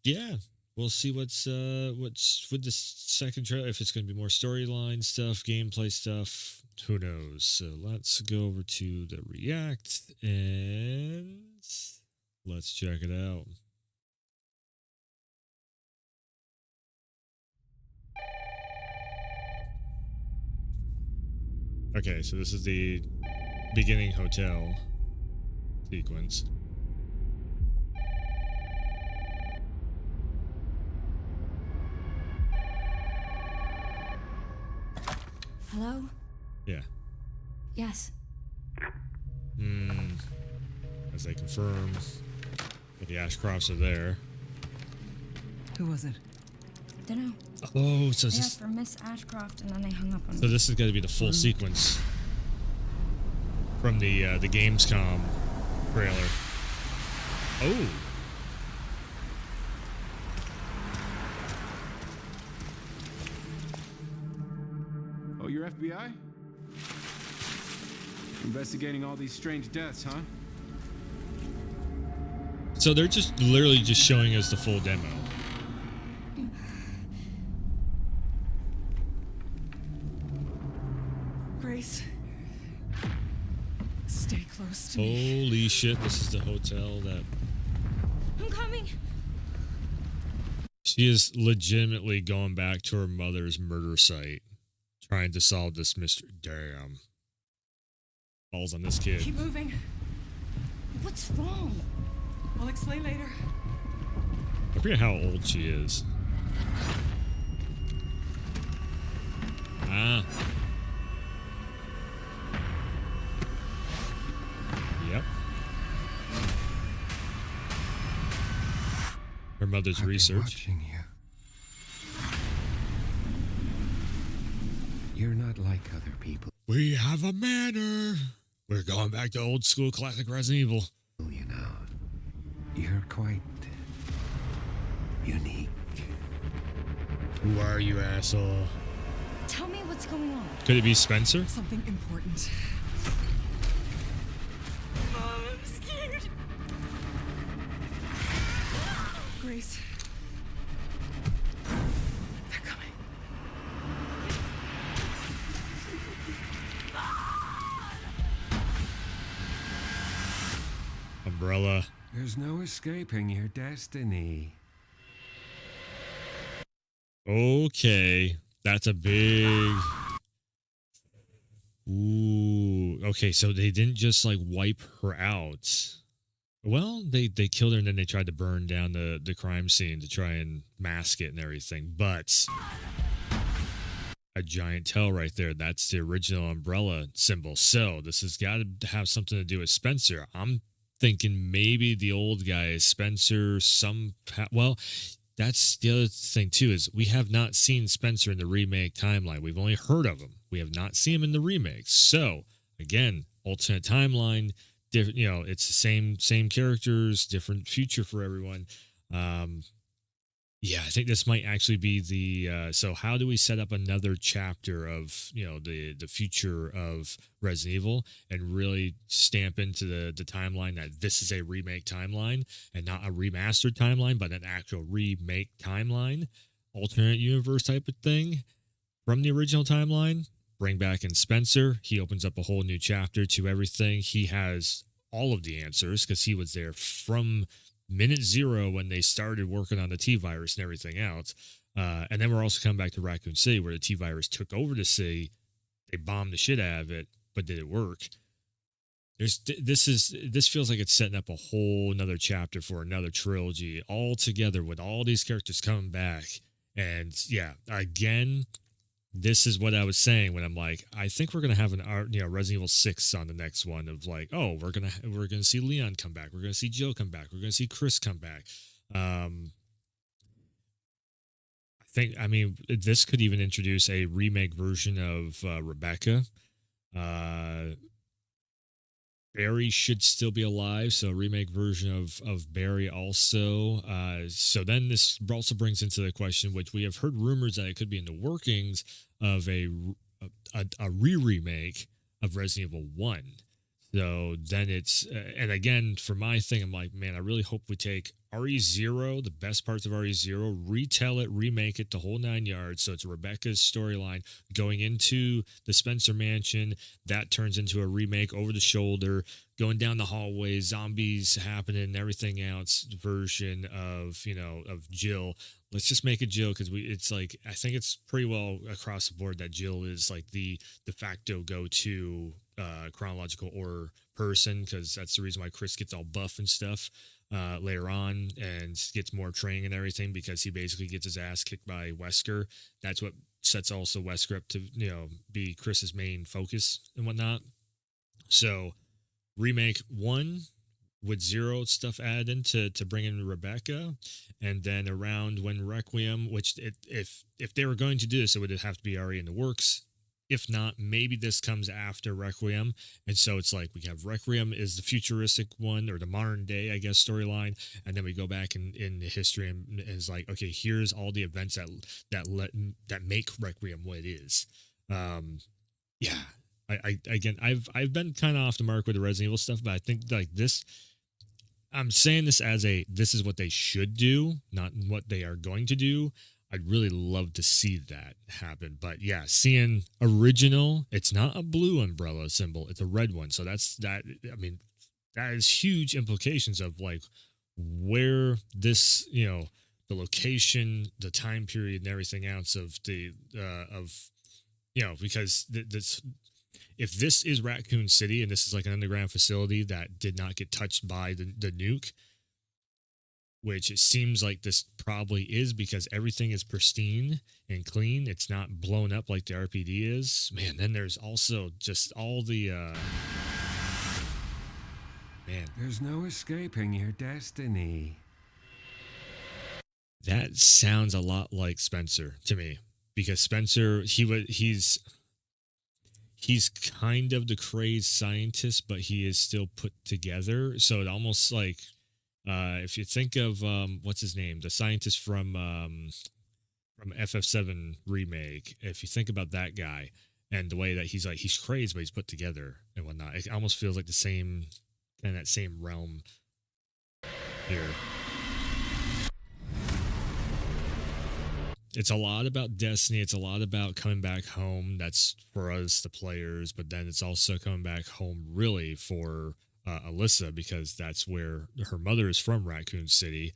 Yeah, we'll see what's with the second trailer. If it's going to be more storyline stuff, gameplay stuff, who knows? So let's go over to the React and let's check it out. Okay, so this is the beginning hotel sequence. Hello? Yeah. Yes. As they confirm that the Ashcrofts are there. Who was it? Dunno. Oh, so They this asked for Miss Ashcroft and then they hung up on so me. this is going to be the full sequence from the Gamescom trailer. Oh. Oh, you're FBI? Investigating all these strange deaths, huh? So they're just literally just showing us the full demo. Grace. Stay close to me. Holy shit, this is the hotel that I'm coming. she is legitimately going back to her mother's murder site, trying to solve this mystery. Damn. Falls on this kid. Keep moving. What's wrong? I'll explain later. I forget how old she is. Ah. Yep. Her mother's I've been research. watching you. You're not like other people, We have a manor. We're going back to old school classic Resident Evil. you know. You're quite unique. Who are you, asshole? Tell me what's going on. Could it be Spencer? Something important. Mom, I'm scared. Grace. They're coming. Umbrella. There's no escaping your destiny. Okay. That's a big. Ooh. Okay, so they didn't just like wipe her out. Well, they killed her and then they tried to burn down the crime scene to try and mask it and everything. But a giant tail right there. That's the original Umbrella symbol. So this has got to have something to do with Spencer. I'm thinking maybe the old guy is Spencer. Well, that's the other thing too, is we have not seen Spencer in the remake timeline. We've only heard of him. We have not seen him in the remake. So again, alternate timeline, different. It's the same characters, different future for everyone. Yeah, I think this might actually be the. So how do we set up another chapter of the future of Resident Evil and really stamp into the timeline that this is a remake timeline and not a remastered timeline, but an actual remake timeline, alternate universe type of thing from the original timeline. Bring back in Spencer. He opens up a whole new chapter to everything. He has all of the answers because he was there from minute zero when they started working on the T-virus and everything else. And then we're also coming back to Raccoon City where the T-virus took over the city. They bombed the shit out of it, but did it work? This feels like it's setting up a whole another chapter for another trilogy all together with all these characters coming back. And yeah, again, this is what I was saying when I'm like, I think we're gonna have Resident Evil 6 on the next one of like, oh, we're gonna see Leon come back, we're gonna see Joe come back, we're gonna see Chris come back. I mean this could even introduce a remake version of Rebecca. Barry should still be alive, so a remake version of Barry also. So then this also brings into the question, which we have heard rumors that it could be in the workings of a re-remake of Resident Evil 1. So then it's, and again, for my thing, I'm like, man, I really hope we take RE0, the best parts of RE0, retell it, remake it, the whole 9 yards. So it's Rebecca's storyline going into the Spencer mansion. That turns into a remake over the shoulder, going down the hallways, zombies happening, everything else version of, of Jill. Let's just make it Jill because it's like, I think it's pretty well across the board that Jill is like the de facto go-to chronological horror person, because that's the reason why Chris gets all buff and stuff later on and gets more training and everything, because he basically gets his ass kicked by Wesker. That's what sets also Wesker up to be Chris's main focus and whatnot. So remake 1 with 0 stuff added in to bring in Rebecca, and then around when Requiem, which if they were going to do this, it would have to be already in the works. If not, maybe this comes after Requiem. And so it's like we have Requiem is the futuristic one, or the modern day, I guess, storyline. And then we go back in the history and it's like, okay, here's all the events that make Requiem what it is. Yeah. I've been kind of off the mark with the Resident Evil stuff, but I think like this, I'm saying this as this is what they should do, not what they are going to do. I'd really love to see that happen. But yeah, seeing original, it's not a blue umbrella symbol, it's a red one. So that is huge implications of like where this, the location, the time period and everything else of because this, if this is Raccoon City and this is like an underground facility that did not get touched by the nuke, which it seems like this probably is because everything is pristine and clean. It's not blown up like the RPD is. Man, then there's also just all the... man. There's no escaping your destiny. That sounds a lot like Spencer to me. Because Spencer, he's kind of the crazed scientist, but he is still put together. So it almost like... if you think of what's his name, the scientist from FF7 remake, if you think about that guy and the way that he's crazed, but he's put together and whatnot, it almost feels like the same kind of that same realm here. It's a lot about destiny. It's a lot about coming back home. That's for us, the players, but then it's also coming back home really for Alyssa, because that's where her mother is from, Raccoon City.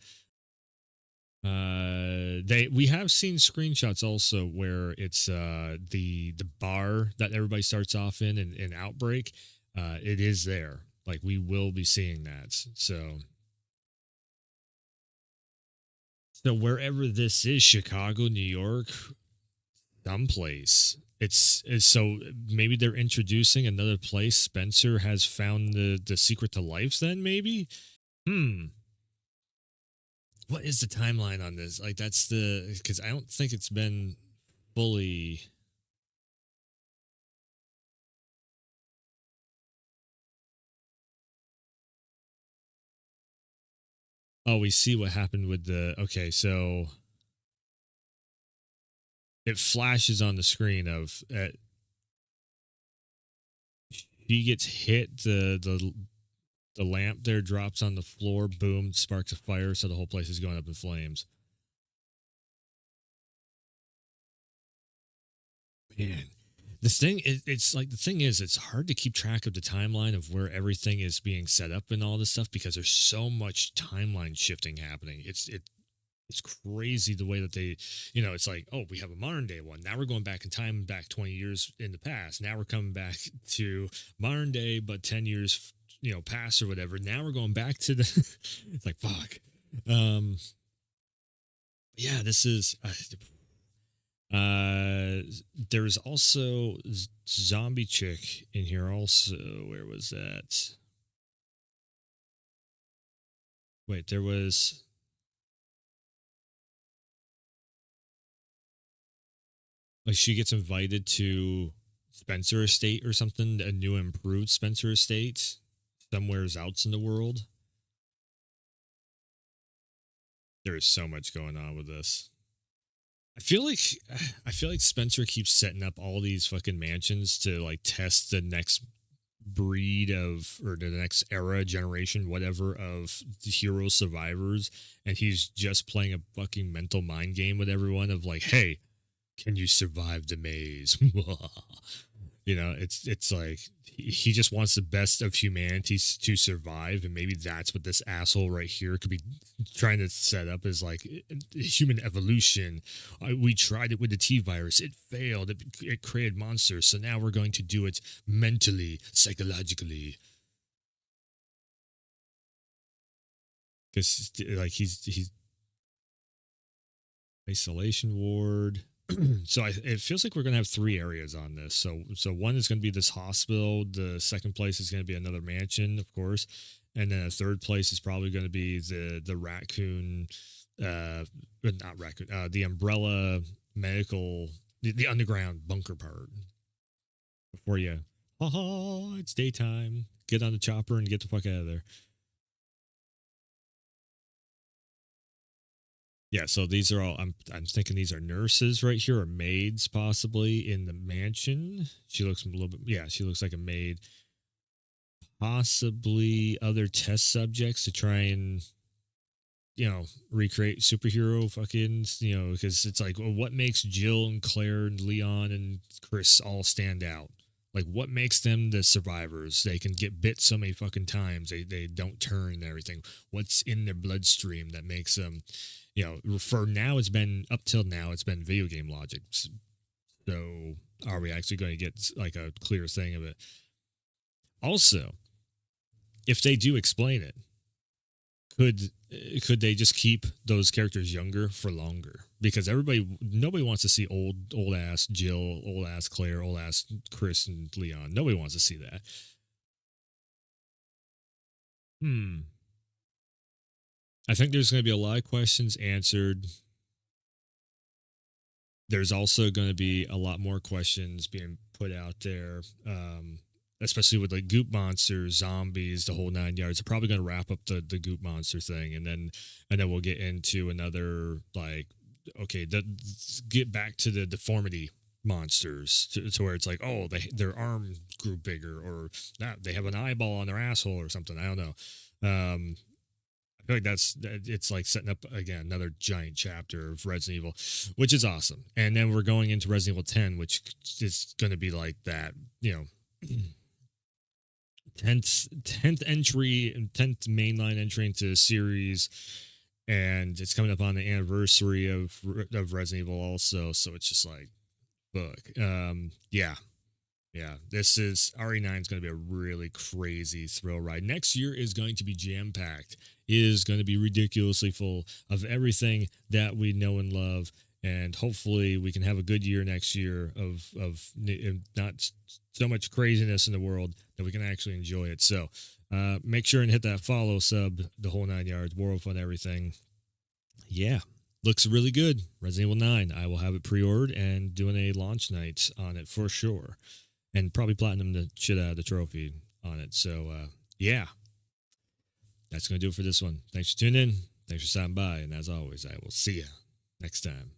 We have seen screenshots also where it's the bar that everybody starts off in Outbreak. It is there. Like we will be seeing that. So wherever this is, Chicago, New York, someplace. It's so maybe they're introducing another place. Spencer has found the secret to life. Then maybe, what is the timeline on this? Like that's because I don't think it's been fully. Oh, we see what happened with okay, so it flashes on the screen of she gets hit, the lamp there drops on the floor, boom, sparks a fire, so the whole place is going up in flames. Man, this thing it's like the thing is it's hard to keep track of the timeline of where everything is being set up and all this stuff because there's so much timeline shifting happening. It's crazy the way that they, it's like, oh, we have a modern day one. Now we're going back in time, back 20 years in the past. Now we're coming back to modern day, but 10 years, past or whatever. Now we're going back to the, it's like, fuck. Yeah, this is, there's also zombie chick in here also. Where was that? Wait, there was... Like she gets invited to Spencer Estate or something, a new improved Spencer Estate, somewhere else in the world. There is so much going on with this. I feel like Spencer keeps setting up all these fucking mansions to like test the next breed of, or the next era, generation, whatever, of hero survivors, and he's just playing a fucking mental mind game with everyone of like, hey, can you survive the maze? It's like he just wants the best of humanity to survive, and maybe that's what this asshole right here could be trying to set up, is like human evolution. We tried it with the T virus, it failed, it created monsters, so now we're going to do it mentally, psychologically, because like he's isolation ward. So it feels like we're going to have 3 areas on this. So one is going to be this hospital. The second place is going to be another mansion, of course, and then a third place is probably going to be the raccoon, not raccoon, the umbrella medical, the underground bunker part. Before you, it's daytime. Get on the chopper and get the fuck out of there. Yeah, so these are all. I'm thinking these are nurses right here, or maids possibly in the mansion. She looks a little bit. Yeah, she looks like a maid. Possibly other test subjects to try and recreate superhero fucking, because it's like, well, what makes Jill and Claire and Leon and Chris all stand out? Like, what makes them the survivors? They can get bit so many fucking times. They don't turn and everything. What's in their bloodstream that makes them, for now, up till now, it's been video game logic. So are we actually going to get like a clear thing of it? Also, if they do explain it, could they just keep those characters younger for longer? Because nobody wants to see old ass Jill, old ass Claire, old ass Chris and Leon. Nobody wants to see that. I think there's going to be a lot of questions answered. There's also going to be a lot more questions being put out there, especially with like goop monsters, zombies, the whole 9 yards. They're probably going to wrap up the goop monster thing, and then we'll get into another, like, okay, get back to the deformity monsters, to where it's like, oh, their arm grew bigger, or they have an eyeball on their asshole or something. I don't know. I feel like it's like setting up again another giant chapter of Resident Evil, which is awesome. And then we're going into Resident Evil 10, which is going to be like that, 10th entry and 10th mainline entry into the series, and it's coming up on the anniversary of Resident Evil also. So it's just like, fuck, yeah, this is RE9 is going to be a really crazy thrill ride. Next year is going to be jam-packed. It is going to be ridiculously full of everything that we know and love, and hopefully we can have a good year next year of not so much craziness in the world, that we can actually enjoy it. So make sure and hit that follow, sub, the whole 9 yards, World Fun, everything. Yeah, looks really good. Resident Evil 9. I will have it pre-ordered and doing a launch night on it for sure. And probably platinum the shit out of the trophy on it. So, yeah. That's going to do it for this one. Thanks for tuning in. Thanks for stopping by. And as always, I will see you next time.